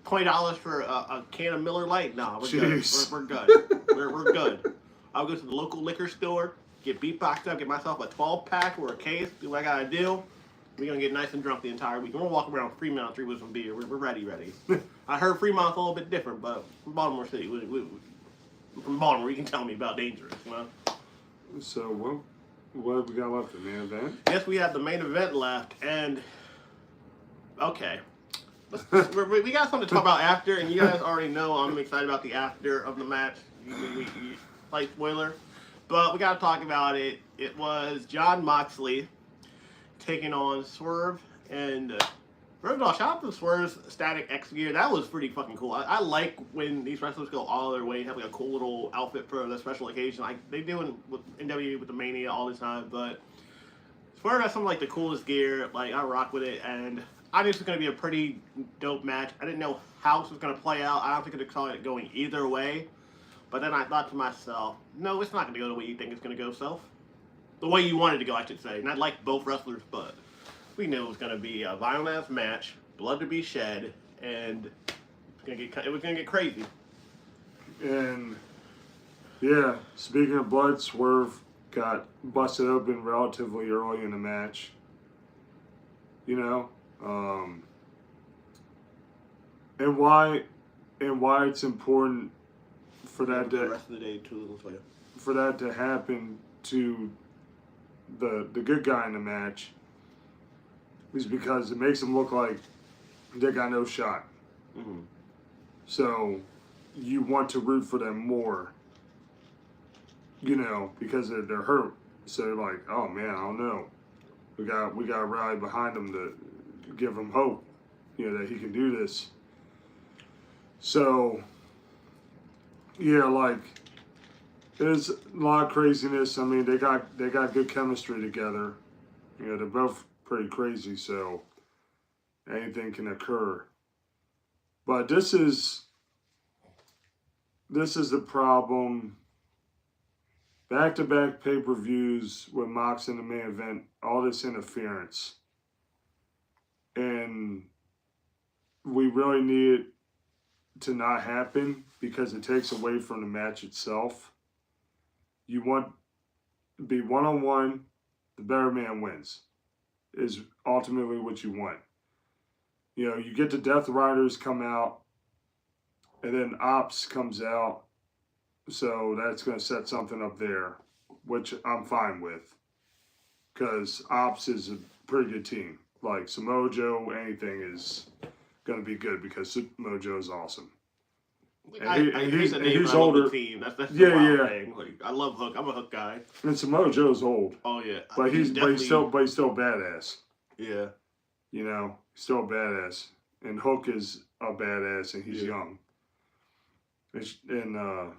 $20 for a can of Miller Lite? Nah, we're good. We're good. We're good. I'll go to the local liquor store, get beatboxed up, get myself a 12-pack or a case, do what I gotta do. We're gonna get nice and drunk the entire week. We're gonna walk around Fremont Street with some beer. We're ready. I heard Fremont's a little bit different, but from Baltimore City, from Baltimore, you can tell me about dangerous, you know? So, what have we got left? The main event? Yes, we have the main event left, and okay. We got something to talk about after, and you guys already know I'm excited about the after of the match. Slight spoiler. But we got to talk about it. It was Jon Moxley taking on Swerve. And first of all, shout out to Swerve's Static X gear. That was pretty fucking cool. I like when these wrestlers go all their way and have like a cool little outfit for a special occasion. Like they do in WWE with the Mania all the time. But Swerve has some like the coolest gear. Like I rock with it. And I knew this was going to be a pretty dope match. I didn't know how this was going to play out. I don't think I saw it going either way. But then I thought to myself, no, it's not going to go the way you think it's going to go, Self. The way you wanted to go, I should say. And I like both wrestlers, but we knew it was going to be a violent-ass match, blood to be shed, and it was going to get crazy. And, yeah, speaking of blood, Swerve got busted open relatively early in the match. You know? And why it's important for that the rest of the day too, for that to happen to the good guy in the match is because it makes him look like they got no shot. Mm-hmm. So you want to root for them more, you know, because they're hurt. So they're like, oh man, I don't know. We got to rally behind him to give him hope, you know, that he can do this. So, yeah, like, there's a lot of craziness. I mean, they got good chemistry together. You know, they're both pretty crazy, so anything can occur. But this is the problem. Back-to-back pay-per-views with Mox in the main event, all this interference. And we really need it to not happen because it takes away from the match itself. You want to be one-on-one, the better man wins, is ultimately what you want. You know, you get the Death Riders come out, and then Ops comes out, so that's going to set something up there, which I'm fine with, because Ops is a pretty good team. Like Samoa Joe, anything is going to be good because Mojo is awesome. I hate the name, he's but I love older. the team. That's the Yeah, wild yeah. thing. Like, I love Hook. I'm a Hook guy. And Mojo's old, Oh yeah, but he's definitely still badass. yeah. You know, still a badass. And Hook is a badass, and he's Yeah. young. And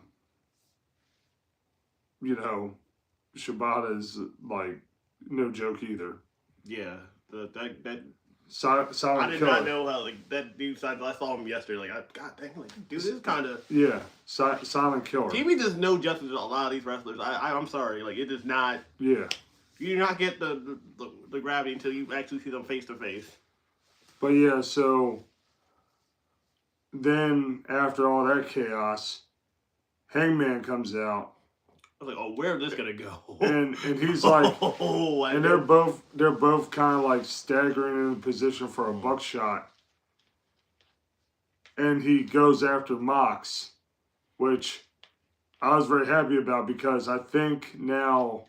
you know, Shibata is like no joke either. Yeah, that Silent I did Killer. not know how like that dude. I saw him yesterday. Like, God dang, like dude, this is kind of Yeah, Silent Killer. TV does no justice to a lot of these wrestlers. I'm sorry, like it does not. Yeah, You do not get the gravity until you actually see them face to face. but yeah, so then after all that chaos, Hangman comes out. I was like, oh, where is this gonna go? And he's like, and they're both kind of like staggering in position for a buckshot. And he goes after Mox, which I was very happy about because I think now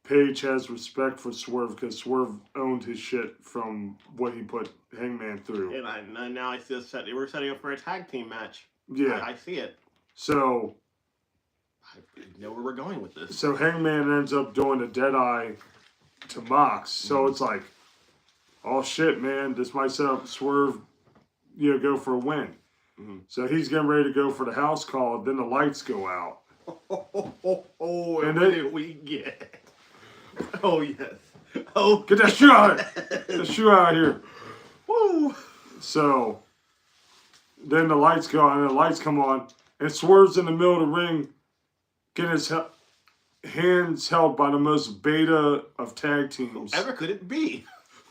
Paige has respect for Swerve because Swerve owned his shit from what he put Hangman through. And now I see we're setting up for a tag team match. Yeah, I see it. So I know where we're going with this. So Hangman ends up doing a Deadeye to Mox. So it's like, oh shit, man, this might set up Swerve, go for a win. Mm-hmm. So he's getting ready to go for the house call. Then the lights go out. And then we get. Oh yes. Oh, get that shoe out! Get the shoe out of here. Woo! So then the lights go on, and the lights come on, and Swerve's in the middle of the ring, getting his hands held by the most beta of tag teams. Whoever could it be?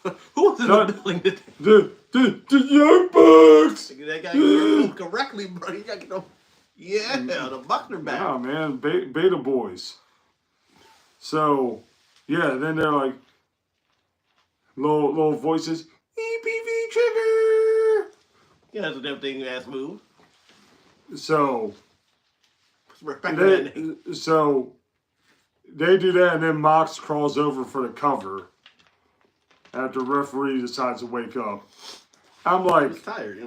Who was in the building today? The Young Bucks! That guy get correctly, bro. You gotta get them. Yeah, the Buckner back. Oh, man. Beta boys. So, yeah, then they're like, little voices, EPV trigger! Yeah, that's a damn thing ass move. So, they do that, and then Mox crawls over for the cover after the referee decides to wake up. I'm like, he's tired,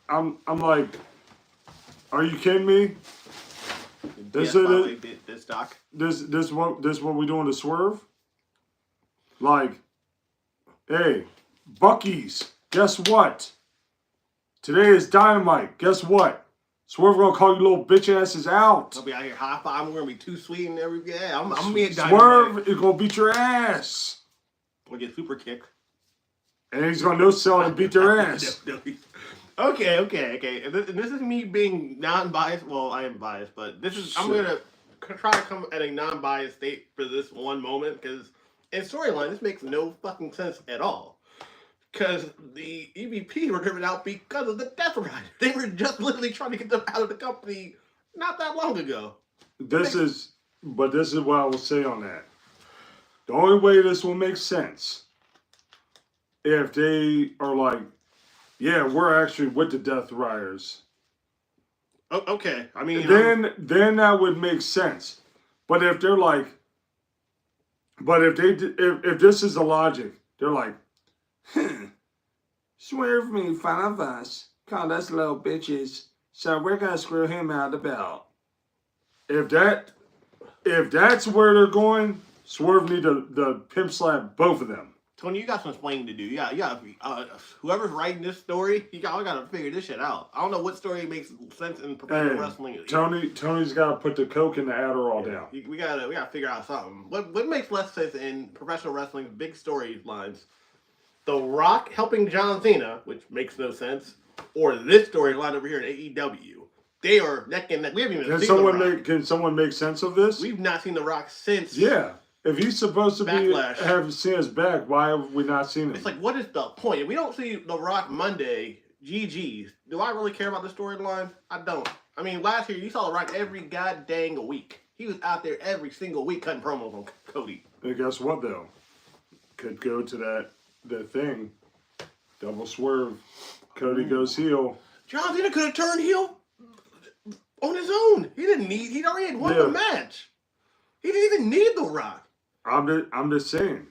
I'm like, are you kidding me? This what we doing to Swerve? Like, hey, Bucky's, guess what? Today is Dynamite. Guess what? Swerve gonna call you little bitch asses out. I'll be out here high five. I'm gonna be too sweet and everything. Yeah, I'm being Dynamite. Swerve is gonna beat your ass. We'll get super kick. And he's gonna no sell and beat their ass. Okay. And this is me being non-biased. Well, I am biased, but I'm gonna try to come at a non-biased state for this one moment because in storyline this makes no fucking sense at all. Because the EVP were driven out because of the Death Rider. They were just literally trying to get them out of the company not that long ago. This is what I will say on that. The only way this will make sense if they are like, yeah, we're actually with the Death Riders. Oh, okay. I mean, then that would make sense. But if they're like, if this is the logic, they're like, Swerve made fun of us, called us little bitches, so we're gonna screw him out of the belt. If that's where they're going, Swerve need to pimp slap both of them. Tony, you got some explaining to do. Yeah. Whoever's writing this story, y'all gotta figure this shit out. I don't know what story makes sense in professional wrestling. Tony's gotta put the Coke and the Adderall down. We gotta figure out something. What makes less sense in professional wrestling? Big storylines. The Rock helping John Cena, which makes no sense, or this storyline over here in AEW. They are neck and neck. We haven't even seen The Rock. Can someone make sense of this? We've not seen The Rock since. Yeah. If he's supposed to have Cena's back, why have we not seen him? It's like, what is the point? If we don't see The Rock Monday, GG's. Do I really care about the storyline? I don't. I mean, last year you saw The Rock every goddamn week. He was out there every single week cutting promos on Cody. And guess what, though? Could go to that thing. Double swerve. Cody goes heel. John Cena could have turned heel on his own. He already had won the match. He didn't even need The Rock. I'm just saying.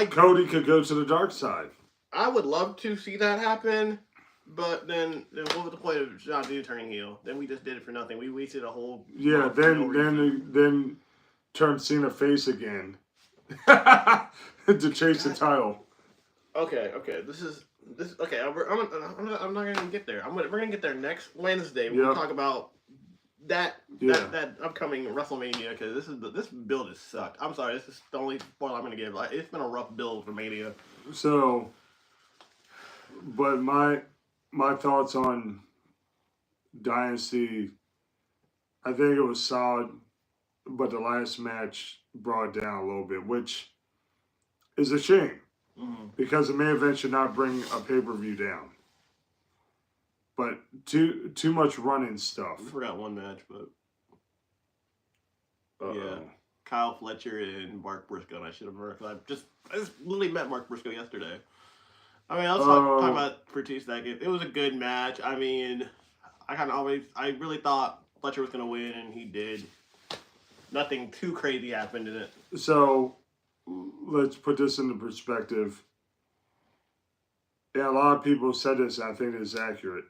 Cody could go to the dark side. I would love to see that happen, but then what was the point of John Cena turning heel? Then we just did it for nothing. We wasted a whole Yeah, month for no reason. then turn Cena face again to chase the title. Okay. Okay. I'm not gonna get there. We're gonna get there next Wednesday. We'll talk about that upcoming WrestleMania because this build has sucked. I'm sorry. This is the only spoiler I'm gonna give. Like, it's been a rough build for Mania. So, but my thoughts on Dynasty, I think it was solid, but the last match brought it down a little bit, which is a shame because the main event should not bring a pay-per-view down. But too much running stuff. We forgot one match, but yeah, Kyle Fletcher and Mark Briscoe. And I should have remembered. I just literally met Mark Briscoe yesterday. I mean, let's talk about for 2 seconds. It was a good match. I mean, I really thought Fletcher was going to win, and he did. Nothing too crazy happened in it. So, let's put this into perspective. Yeah, a lot of people said this, and I think it is accurate.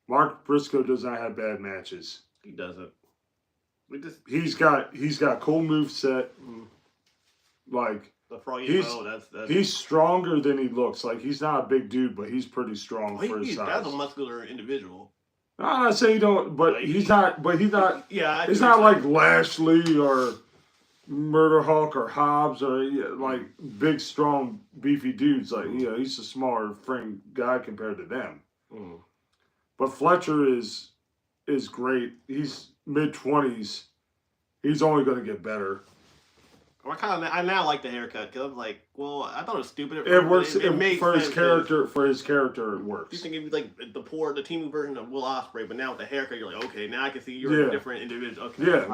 Mark Briscoe does not have bad matches. He doesn't. He's got cool moveset. Like the froggy bow, that's he's stronger than he looks. Like he's not a big dude, but he's pretty strong for his size. That's a muscular individual. I'm not saying he don't, but like, he's not. But he's not. Yeah, it's not like Lashley or Murder Hawk or Hobbs or like big, strong, beefy dudes. Like he's a smaller frame guy compared to them. But Fletcher is great. He's mid-20s. He's only going to get better. I now like the haircut because I'm like, well, I thought it was stupid. It works it makes for his sense character. For his character, it works. You think it'd be like the team version of Will Ospreay, but now with the haircut, you're like, okay, now I can see you're a different individual. Okay, yeah, you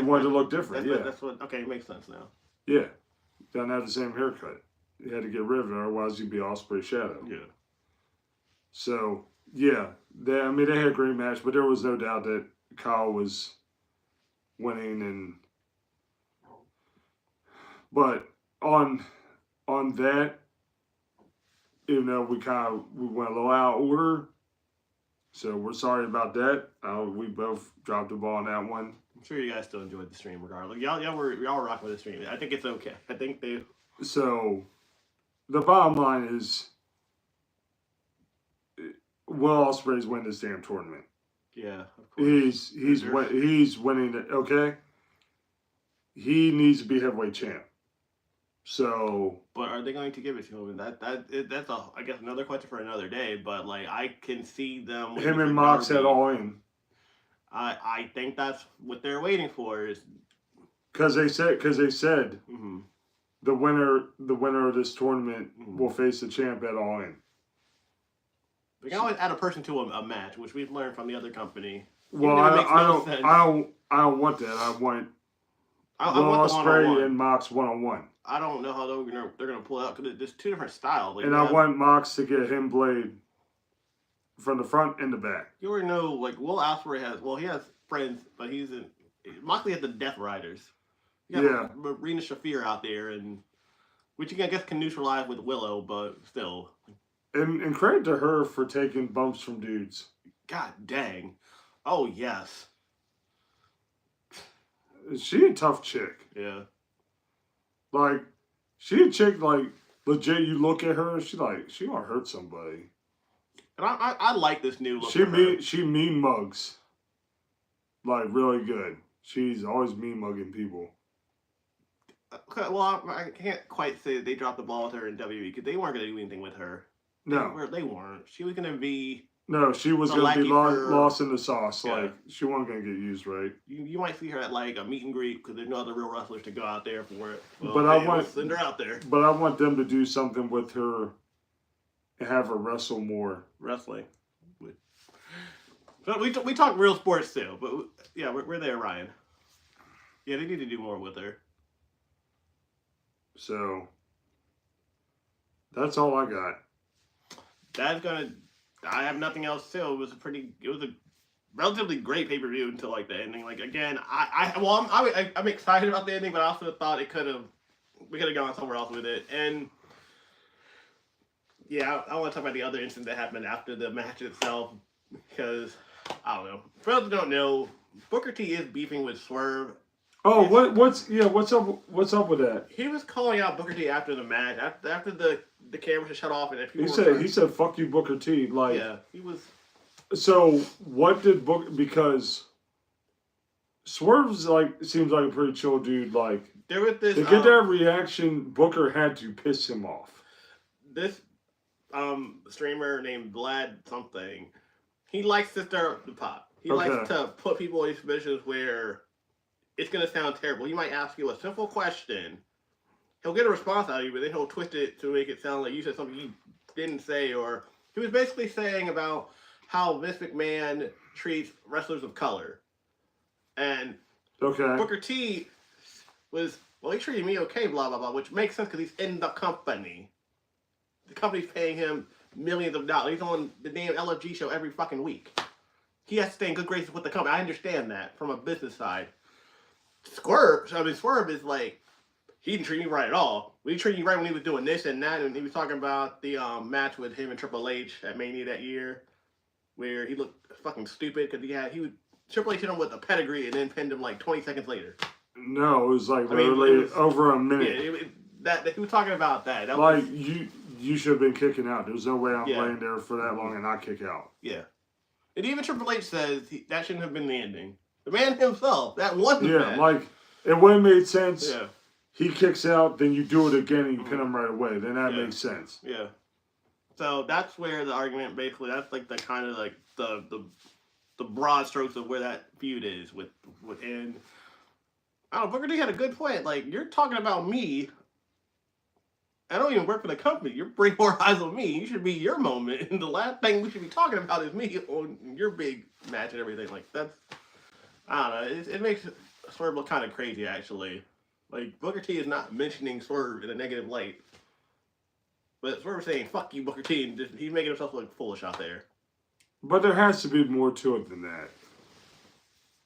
want to look different. That's what. Okay, it makes sense now. Yeah, doesn't have the same haircut. You had to get rid of it, otherwise you'd be Ospreay Shadow. Yeah. So yeah, they had a great match, but there was no doubt that Kyle was winning, but on that, even though we went a little out of order, so we're sorry about that. We both dropped the ball on that one. I'm sure you guys still enjoyed the stream regardless. Y'all were rocking with the stream. I think it's okay. I think they. So, the bottom line is, Will Ospreay's winning this damn tournament. Yeah, of course. He's winning it. Okay. He needs to be heavyweight champ. So, but are they going to give it to him? That's I guess another question for another day. But like, I can see them. Him and Mox had all in. I think that's what they're waiting for. Is because they said the winner of this tournament will face the champ at all in. They can always add a person to a match, which we've learned from the other company. Well, I don't want that. I want Will Ospreay and Mox 1-on-1. I don't know how they're gonna pull it out because there's 2 different styles. Like, and I want Mox to get him blade from the front and the back. You already know, like Will Ospreay he has friends, but Moxley has the Death Riders. You got Marina Shafir out there, which you I guess can neutralize with Willow, but still. And credit to her for taking bumps from dudes. God dang. Oh, yes. She a tough chick. Yeah. Like, she a chick, like, legit, you look at her, she gonna hurt somebody. And I like this new look. She mean mugs. Like, really good. She's always mean mugging people. Okay, well, I can't quite say that they dropped the ball with her in WWE because they weren't going to do anything with her. No. They weren't. She was going to be... No, she was going to be lost in the sauce. Yeah. Like, she wasn't going to get used right. You might see her at, like, a meet and greet because there's no other real wrestlers to go out there for it. Well, but we'll send her out there. But I want them to do something with her and have her wrestle more. Wrestling. But we talk real sports too. But, yeah, we're there, Ryan. Yeah, they need to do more with her. So, that's all I got. I have nothing else to say. It was a relatively great pay-per-view until like the ending. Like again, I'm excited about the ending, but I also thought we could have gone somewhere else with it. And Yeah, I want to talk about the other incident that happened after the match itself because I don't know. For those who don't know, Booker T is beefing with Swerve. Oh, what's up with that? He was calling out Booker T after the match, after the cameras were shut off, and if He said fuck you, Booker T. Like, yeah, he was. So what did because Swerve's seems like a pretty chill dude. Like, There was this to get that reaction, Booker had to piss him off. This streamer named Vlad something. He likes to stir up the pot. He likes to put people in positions where it's gonna sound terrible. He might ask you a simple question. He'll get a response out of you, but then he'll twist it to make it sound like you said something you didn't say, or he was basically saying about how Vince McMahon treats wrestlers of color. And Booker T was, well, he treated me okay, blah, blah, blah, which makes sense because he's in the company. The company's paying him millions of dollars. He's on the damn LFG show every fucking week. He has to stay in good graces with the company. I understand that from a business side. Swerve is like, he didn't treat me right at all. We treated you right when he was doing this and that, and he was talking about the match with him and Triple H at Mania that year, where he looked fucking stupid because Triple H hit him with a pedigree and then pinned him like 20 seconds later. No, it was like literally over a minute. Yeah, he was talking about that. You should have been kicking out. There's no way I'm laying there for that long and not kick out. Yeah. And even Triple H says that shouldn't have been the ending. The man himself, that wasn't bad. Like, it wouldn't make sense. Yeah. He kicks out, then you do it again and you pin him right away. Then that makes sense. Yeah. So that's where the argument basically, that's like the kind of like the broad strokes of where that feud is within. I don't know, Booker T had a good point. Like, you're talking about me. I don't even work for the company. You're bringing more eyes on me. You should be your moment. And the last thing we should be talking about is me on your big match and everything. Like, that's, I don't know. It makes Swerve look kind of crazy, actually. Like, Booker T is not mentioning Swerve in a negative light. But Swerve is saying, fuck you, Booker T. And he's making himself look foolish out there. But there has to be more to it than that.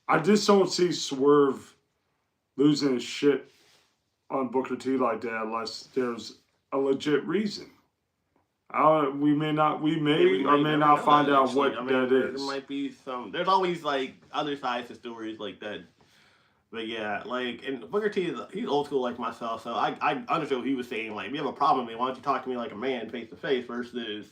I just don't see Swerve losing his shit on Booker T like that unless there's a legit reason. We may not find out what that is. There might be some. There's always like other sides to stories like that. But yeah, like, and Booker T he's old school like myself, so I understood what he was saying. Like, if you have a problem with me, why don't you talk to me like a man, face to face, versus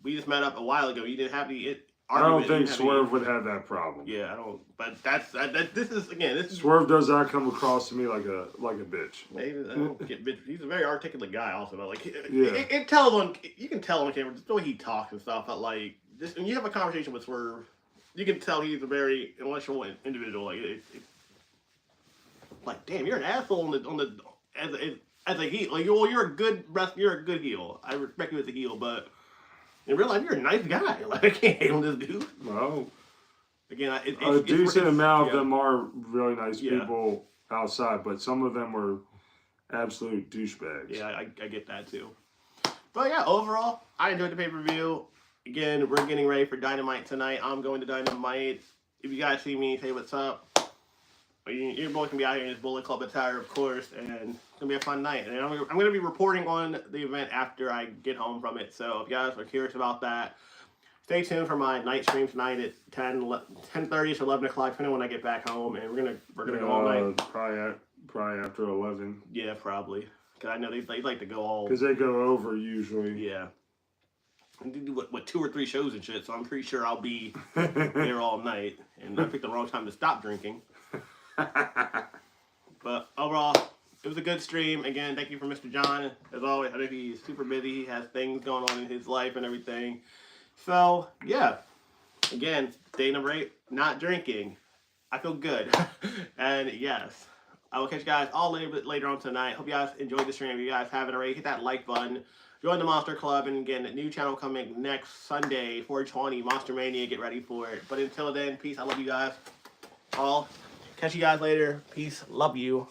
we just met up a while ago. You didn't have the I don't think Swerve would have that problem. Yeah, I don't. But this is Swerve does not come across to me like a bitch. Maybe I don't get bitch. He's a very articulate guy, also. But like, it tells on. You can tell on camera just the way he talks and stuff. But like, just when you have a conversation with Swerve, you can tell he's a very intellectual individual. Like, like, damn, you're an asshole as a heel. Like, well, you're a good heel. I respect you as a heel, but in real life, you're a nice guy. Like, I can't hate on this dude. Well, again, a decent amount of them are really nice people outside, but some of them are absolute douchebags. Yeah, I get that too. But yeah, overall, I enjoyed the pay-per-view. Again, we're getting ready for Dynamite tonight. I'm going to Dynamite. If you guys see me, say what's up. You're both going to be out here in this Bullet Club attire, of course, and it's going to be a fun night. And I'm going to be reporting on the event after I get home from it. So if you guys are curious about that, stay tuned for my night stream tonight at 10:30 to 11 o'clock, depending on when I get back home. And we're gonna go all night. Probably after 11. Yeah, probably. Because I know they like to go all... Because they go over usually. Yeah. And they do what 2 or 3 shows and shit, so I'm pretty sure I'll be there all night. And I picked the wrong time to stop drinking. But overall, it was a good stream. Again, thank you for Mr. John. As always, I know he's super busy. He has things going on in his life and everything. So, yeah. Again, day number 8, not drinking. I feel good. And yes, I will catch you guys all a little bit later on tonight. Hope you guys enjoyed the stream. If you guys haven't already, hit that like button. Join the Monster Club. And again, a new channel coming next Sunday, 420, Monster Mania. Get ready for it. But until then, peace. I love you guys all. Catch you guys later. Peace. Love you.